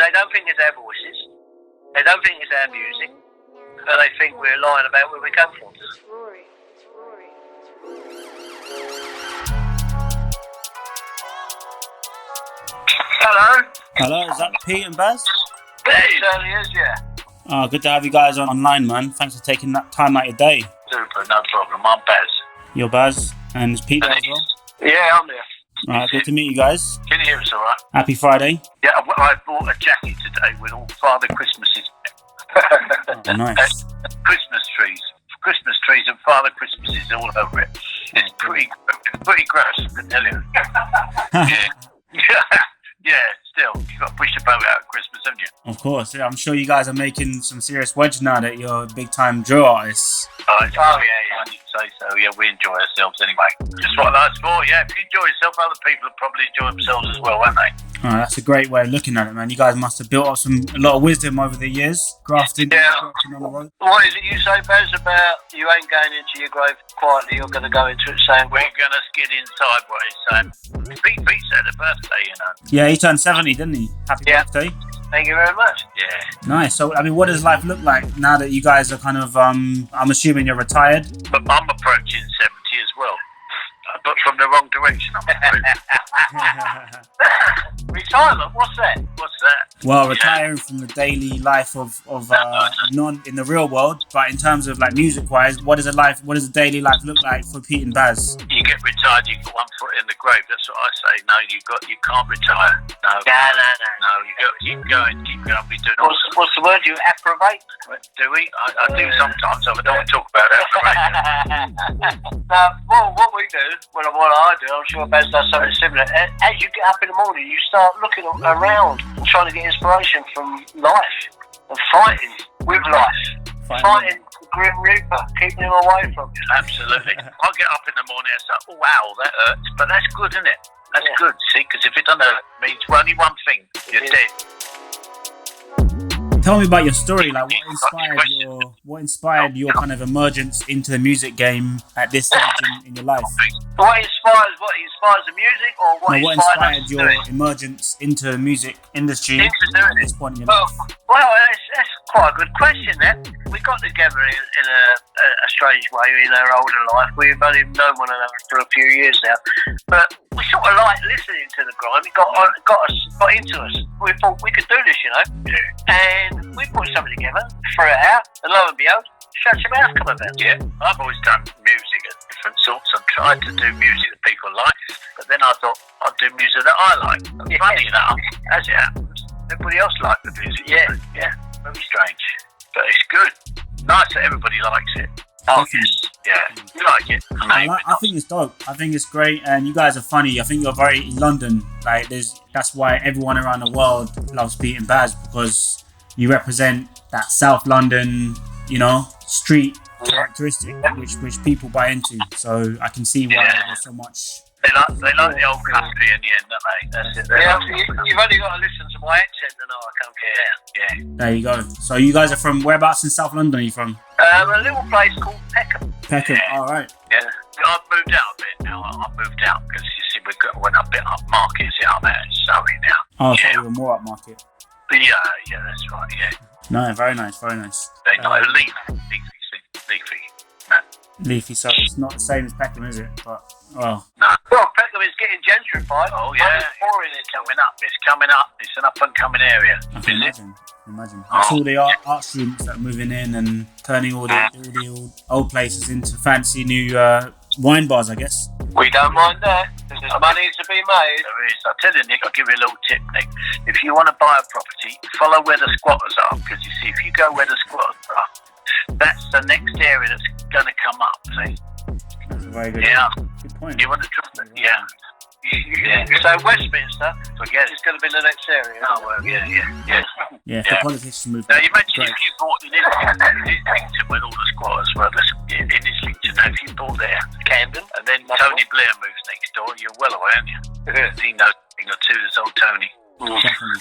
They don't think it's our voices. They don't think it's our music. But they think we're lying about where we come from. Hello. Hello, is that Pete Bas? It certainly is, yeah. Oh, good to have you guys online, man. Thanks for taking that time out of your day. Super, no problem. I'm Baz. You're Baz, and it's Pete there as well? Yeah, I'm there. Alright, good to meet you guys. Can you hear us all right? Happy Friday. Yeah, I bought a jacket today with all Father Christmases. Oh, nice. Christmas trees and Father Christmases all over it. It's pretty gross, I can tell you. Yeah, still, you've got to push the boat out at Christmas, haven't you? Of course, yeah. I'm sure you guys are making some serious wedge now that you're big time drill artists. Oh yeah, you'd say so. Yeah, we enjoy ourselves anyway. Just what life's for, yeah. If you enjoy yourself, other people will probably enjoy themselves as well, won't they? Oh, that's a great way of looking at it, man. You guys must have built up a lot of wisdom over the years, grafting on the road. What is it you say, Baz, about you ain't going into your grave quietly, you're going to go into it saying, we're going to skid in sideways, saying, Pete's had a birthday, you know. Yeah, he turned 70, didn't he? Happy birthday. Thank you very much. Yeah. Nice. So, I mean, what does life look like now that you guys are kind of, I'm assuming you're retired? But I'm approaching 70 as well. But from the wrong direction, I'm afraid. Retirement? What's that? Well, retiring from the daily life of non in the real world, but in terms of like music-wise, what does a daily life look like for Pete and Baz? You get retired, you got one foot in the grave. That's what I say. No, you can't retire. No, you keep going. Be doing what's the word? You approbate? Do we? I do sometimes. I don't want to talk about approbation. Well, what we do, what I do, I'm sure Baz does something similar. As you get up in the morning, you start looking around and trying to get inspiration from life and fighting with life. Fighting the Grim Reaper, keeping him away from you. Absolutely. I get up in the morning and say, oh, wow, that hurts. But that's good, isn't it? That's good, see, because if it doesn't hurt, it means only one thing, you're dead. Tell me about your story. Like, what inspired your kind of emergence into the music game at this stage in your life? What inspires the music, or what inspired your emergence into the music industry at this point in your life? Well, that's quite a good question. That we got together in a strange way in our older life. We've only known one another for a few years now, but we sort of like listening to the grime. It got into us. We thought we could do this, you know. Yeah. And we put something together, threw it out, and lo and behold, shut your mouth come about. Yeah, I've always done music of different sorts. I've tried to do music that people like, but then I thought I'd do music that I like. And funny enough, as it happens, everybody else liked the music. Yeah, very strange, but it's good. Nice that everybody likes it. Oh, yes. Yeah, you like it. I think it's dope. I think it's great, and you guys are funny. I think you're very in London. Like, that's why everyone around the world loves Pete and Baz, because you represent that South London, street characteristic, which people buy into. So I can see why there's so much. They like the old country in the end, don't they? That's it. You've only got to listen to my accent to know I come here. Yeah. There you go. So you guys are from whereabouts in South London? Are you from? A little place called Peckham. Peckham. All right. Yeah. I've moved out a bit now. I've moved out because you see we went a bit up market. See, I'm out in Surrey now. Oh, so you were more up market. Yeah, that's right. Yeah. No, very nice, very nice. Leafy, so it's not the same as Peckham, is it? But no. Well, Peckham is getting gentrified. Oh yeah, it's coming up. It's an up and coming area. I can imagine. I saw the art students that are moving in and turning all the old places into fancy new wine bars, I guess. We don't mind that. There's money to be made. There is. I'll tell you, Nick, I'll give you a little tip, Nick. If you want to buy a property, follow where the squatters are, because you see, if you go where the squatters are, that's the next area that's going to come up, see? That's a very good point. You want to trust it? Yeah. So Westminster, it's going to be the next area. Oh, well, yeah. The politicians move. Now, you mentioned if you bought in Islington with all the squatters, in Islington, now if you bought there, Camden, and then Tony Blair moves next door, you're well away, aren't you? He knows a thing or two, there's old Tony.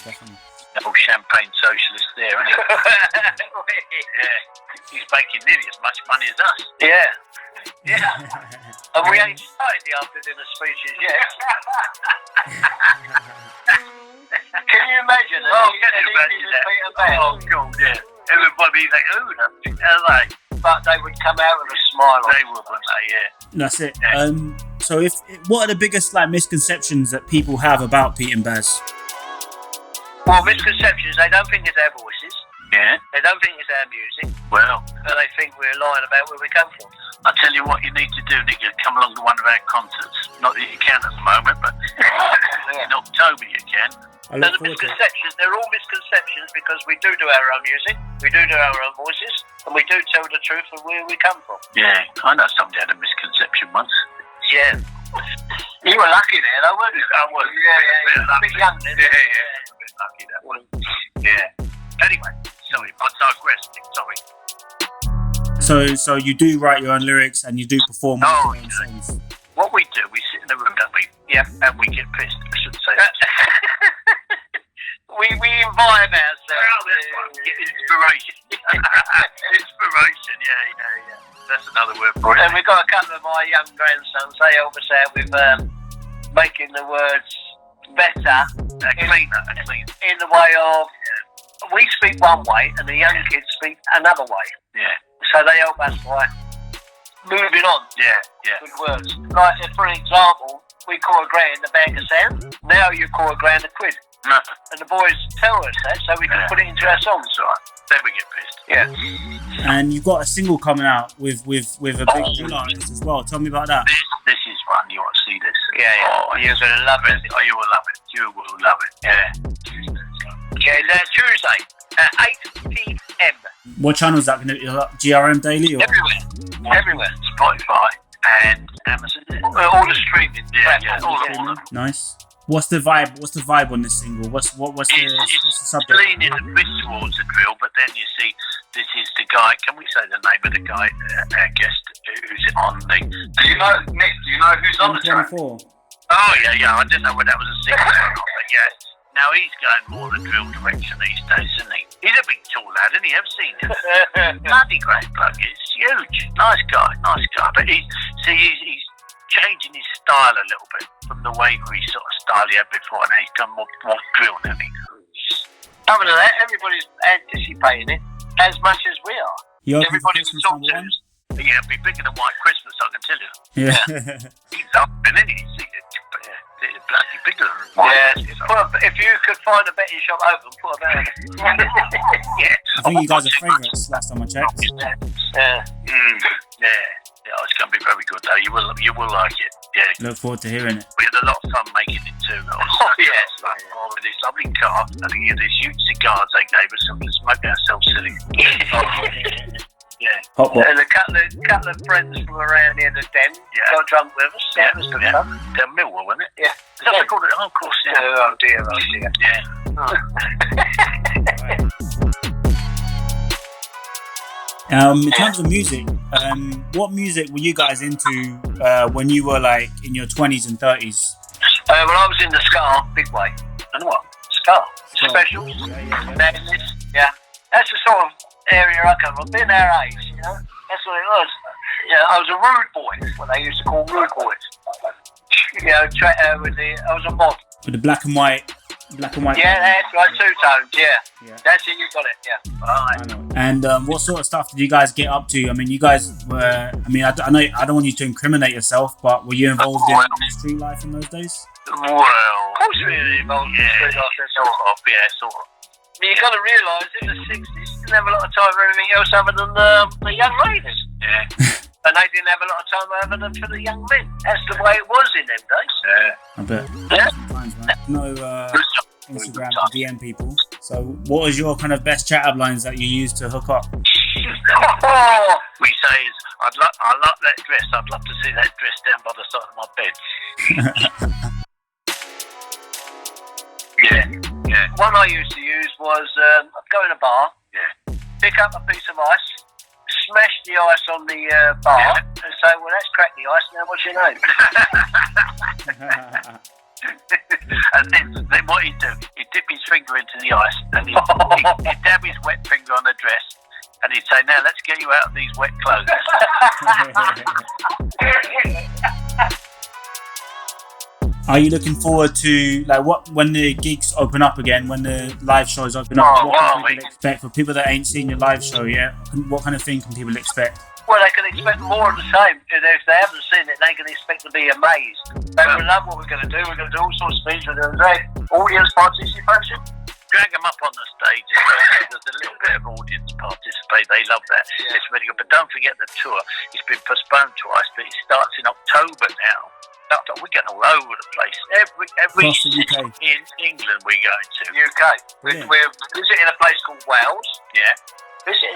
Definitely. The old champagne socialist there, isn't he? Yeah. He's making nearly as much money as us. Yeah. And we ain't started the after dinner speeches yet. Can you imagine? imagine that? Peter Bas. Oh, God, yeah. Everybody like, who the hell are they? But they would come out with a smile. They would, wouldn't they? Yeah. That's it. Yeah. So what are the biggest like misconceptions that people have about Pete and Bas? Well, misconceptions, they don't think it's our voices. Yeah. They don't think it's our music. Well. And they think we're lying about where we come from. I'll tell you what you need to do, Nick, you come along to one of our concerts. Not that you can at the moment, but in October you can. And the misconceptions, they're all misconceptions because we do our own music, we do our own voices, and we do tell the truth of where we come from. Yeah, I know somebody had a misconception once. Yeah. You were lucky there, though, weren't you? I was. Yeah. A bit young then. Yeah. A bit lucky that one. Yeah. Anyway, sorry, I digress, Nick, sorry. So you do write your own lyrics and you do perform your own songs. What we do, we sit in the room, don't we? Yeah. And we get pissed. I shouldn't say that. we imbibe ourselves. Get inspiration. Inspiration, yeah. That's another word for it. And we've got a couple of my young grandsons. They help us out with making the words better. Cleaner. In the way of, we speak one way and the young kids speak another way. Yeah. So they help us by moving on. Yeah. Good words. Like, for example, we call a grand a bag of sand. Now you call a grand a quid. And the boys tell us that so we can put it into our songs. Right. Then we get pissed. Yeah. And you've got a single coming out with a big artist as well. Tell me about that. This is fun. You want to see this? Yeah. Oh, you're going to love it. Oh, you will love it. You will love it. Yeah. It's Tuesday at 8 p.m. What channel is that going to be? GRM Daily? Or? Everywhere. Spotify and Amazon. All the streaming. Yeah. All of them. Nice. What's the vibe? What's the vibe on this single? What's the subject? It's leaning a bit towards the drill, but then you see, this is the guy. Can we say the name of the guy? Our guest who's on the. Do you know, Nick? Do you know who's on the track? Oh yeah. I didn't know whether that was a single or not, but yeah. Now he's going more the drill direction these days, isn't he? He's a big tall lad, isn't he? I've seen him. Bloody great bloke. He's huge. Nice guy. But he's changing his style a little bit from the Wavery sort of style he had before, and he's gone more drill now. Other than that, everybody's anticipating it as much as we are. Everybody's talking to us. Yeah, it'll be bigger than White Christmas, I can tell you. Yeah. He's up, isn't he? It's bloody bigger. Yeah. If you could find a betting shop open, put a bet on it. Yeah. I think you guys are favourites last time I checked. Yeah. Yeah, it's going to be very good though. You will like it. Yeah. Look forward to hearing it. We had a lot of fun making it too. Yes. With this lovely car and these huge cigars they gave us, and we smoked ourselves silly. Yeah. And a couple of friends from around here, the Den, got drunk with us. Yeah, it was good fun. Down Millwall, wasn't it? Yeah. Is that what they called it? Oh, of course. Yeah. Oh dear. Yeah. In terms of music, what music were you guys into when you were like in your 20s and 30s? Well, I was in the ska, big way. And what? Ska. Specials. Madness. Yeah. That's the sort of area I come from. Being our age, you know. That's what it was. Yeah, I was a rude boy, what they used to call rude boys. You know, I was a mod. With the black and white. Yeah, that's right, two-tones, yeah. That's it, you got it, yeah. Right. And what sort of stuff did you guys get up to? I mean, you guys were, I know I don't want you to incriminate yourself, but were you involved in street life in those days? Well, of course we were involved in street life, sort of. You got to realise, in the 60s, you didn't have a lot of time for anything else other than the young ladies. Yeah. And they didn't have a lot of time other than for the young men. That's the way it was in them days. Yeah. I bet. Yeah. Sometimes, man. No Instagram to DM people. So what was your kind of best chat-up lines that you used to hook up? We say is, I like that dress. I'd love to see that dress down by the side of my bed. Yeah. One I used to use was, I'd go in a bar, pick up a piece of ice, smash the ice on the bar, and say, well, that's cracked the ice, now what's your name? And then what he'd do, he'd dip his finger into the ice, and he'd dab his wet finger on the dress, and he'd say, now let's get you out of these wet clothes. Are you looking forward to when the gigs open up again, when the live shows open up? What can people expect for people that ain't seen your live show yet? What kind of thing can people expect? Well, they can expect more of the same. And if they haven't seen it, they can expect to be amazed. They will love what we're going to do. We're going to do all sorts of things. We're going to do audience participation. Drag them up on the stage. There's a little bit of audience participate. They love that. Yeah. It's really good. But don't forget the tour. It's been postponed twice, but it starts in October now. We're getting all over the place. Every city in England we're going to. UK. We're visiting a place called Wales. Yeah. Visiting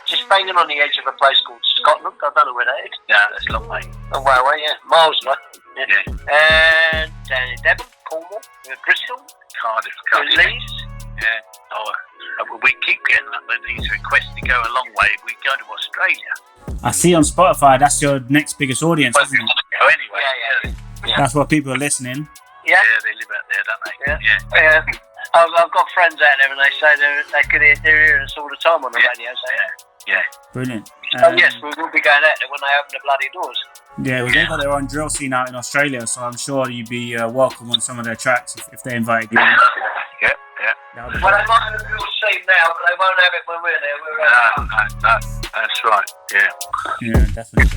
just banging on the edge of a place called Scotland. I don't know where that is. Yeah, that's a long way. A way away, yeah. Miles away. Yeah. And down in Devon, Cornwall, Bristol, Cardiff. Leeds. Yeah. We keep getting these requests to go a long way. We go to Australia. I see on Spotify that's your next biggest audience, isn't it? Go anyway. Yeah. That's where people are listening. Yeah. Yeah, they live out there, don't they? Yeah. I've got friends out there, and they say they're hearing us all the time on the radio. So yeah. Brilliant. Yes, we will be going out there when they open the bloody doors. Yeah, well, they've got their own drill scene out in Australia, so I'm sure you'd be welcome on some of their tracks if they invite you. Yeah. Well, they might have a drill scene now, but they won't have it when we're there. No, that's right. Yeah, definitely.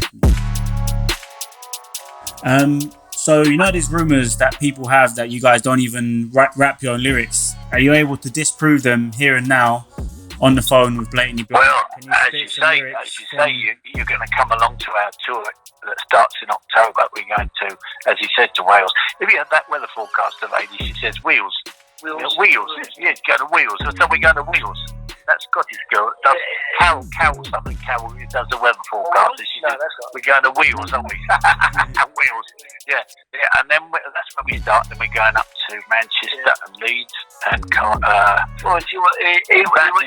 So you know these rumours that people have that you guys don't even rap your own lyrics. Are you able to disprove them here and now on the phone with Blatantly Black? Well, as you say, you're going to come along to our tour that starts in October. We're going to, as he said, to Wales. If you had that weather forecaster lady, she says Wheels. Wheels. Yeah, go to Wheels. So we're going to Wheels. That Scottish girl does Carol something. Carol who does the weather forecast. We're going to Wheels, aren't we? Wheels. Yeah. And then that's when we start. Then we're going up to Manchester and Leeds and he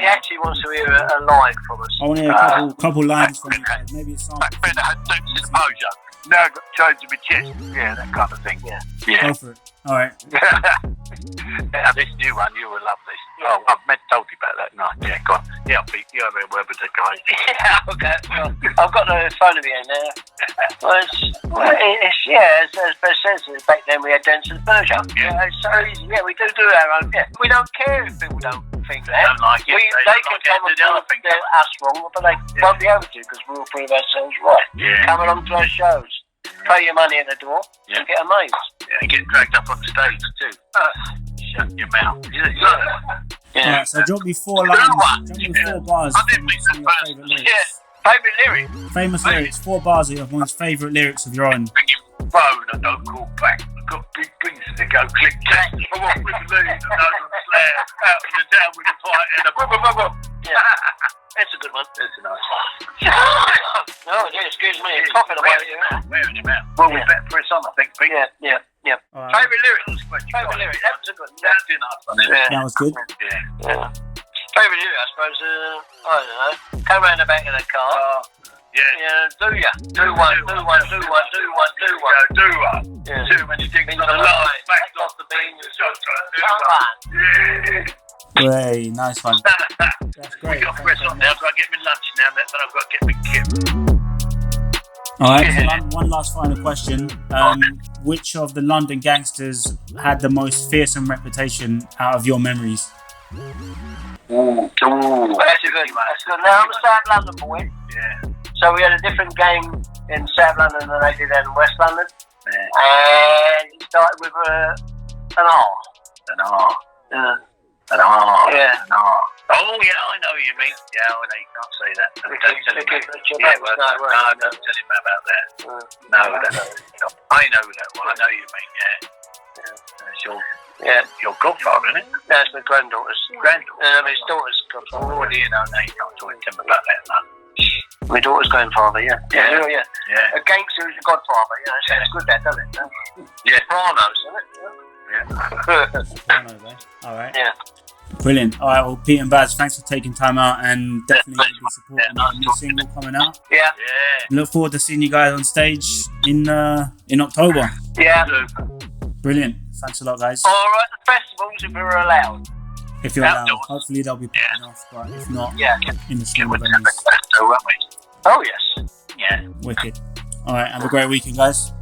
actually wants to hear a line from us. I want to hear a couple lines from you. Maybe it's something. Back when I had suits in the mojo. Now I've got chains in my chest. Yeah, that kind of thing. Yeah. Go for it. All right. This new one, you will love this. Oh, I've told you about that. No, yeah, go on. Yeah, Pete, you have a word with the guys. Yeah, okay. Well, I've got the phone of you in there. As Bas says, back then we had dance and Berger. Yeah, it's so easy. Yeah, we do our own. Yeah, we don't care if people don't think that. Don't like it. They can come and tell us wrong, but they won't be able to because we'll prove ourselves right. Yeah. Come along to our shows. Pay your money at the door and get amazed. Yeah, and get dragged up on the stage too. Shut your mouth. Yeah. Alright, so drop me 4 lines. Drop me 4 bars. I didn't mean that favourite lyrics. Yeah, favourite lyric. Famous lyrics. 4 bars of your most favourite lyrics of your own. Bring your phone and don't call back. I've got big things to go click clack. I want with the lead and no slare. Out in the down with the fight and a Yeah. That's a good one. That's a nice one. Oh, yeah, excuse me. It's coughing about you. Wearing him out. Well, we better press on, I think, Pete. Yeah. Favourite lyric? Favourite lyric. That was a good one. That's a nice one, isn't it? That was good. Yeah. Favourite lyric, I suppose, I don't know. Come round the back of the car. Yeah, do ya? Do one. Do one. Yeah. Too many things on the line. Back off the beam. Yeah. Hey, nice one. That's great. We've got to press on now. I've got to get me lunch now, then I've got to get me kit. Alright, so one last final question. Which of the London gangsters had the most fearsome reputation out of your memories? Ooh. That's a good one. Now, I'm a South London boy. Yeah. So we had a different game in South London than they did in West London. Yeah. And it started with an R. An R. Yeah. An R. Yeah. An R. Oh, yeah, I know what you mean. Yeah, I know you can't say that. Don't tell him about don't tell him about that. No, I know that one. I know you mean, That's your godfather, isn't it? That's my granddaughter's. His daughter's godfather. Oh, do you know? No, you can't talk to him about that, no. My daughter's grandfather, yeah. Yeah. A gangster who's a godfather, sounds good that, doesn't it? Yeah. Sopranos, isn't it? Yeah. Alright. Yeah. Brilliant. Alright, well, Pete and Bas, thanks for taking time out and definitely be supporting the new single coming out. Yeah. Look forward to seeing you guys on stage in October. Yeah. Brilliant. Thanks a lot, guys. Alright, the festivals if we're allowed. If you're allowed. Hopefully they'll be popping off, but if not, in the smaller venues. Oh, yes. Yeah. Wicked. Alright, have a great weekend, guys.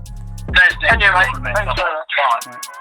Thanks, Thanks very much. Bye.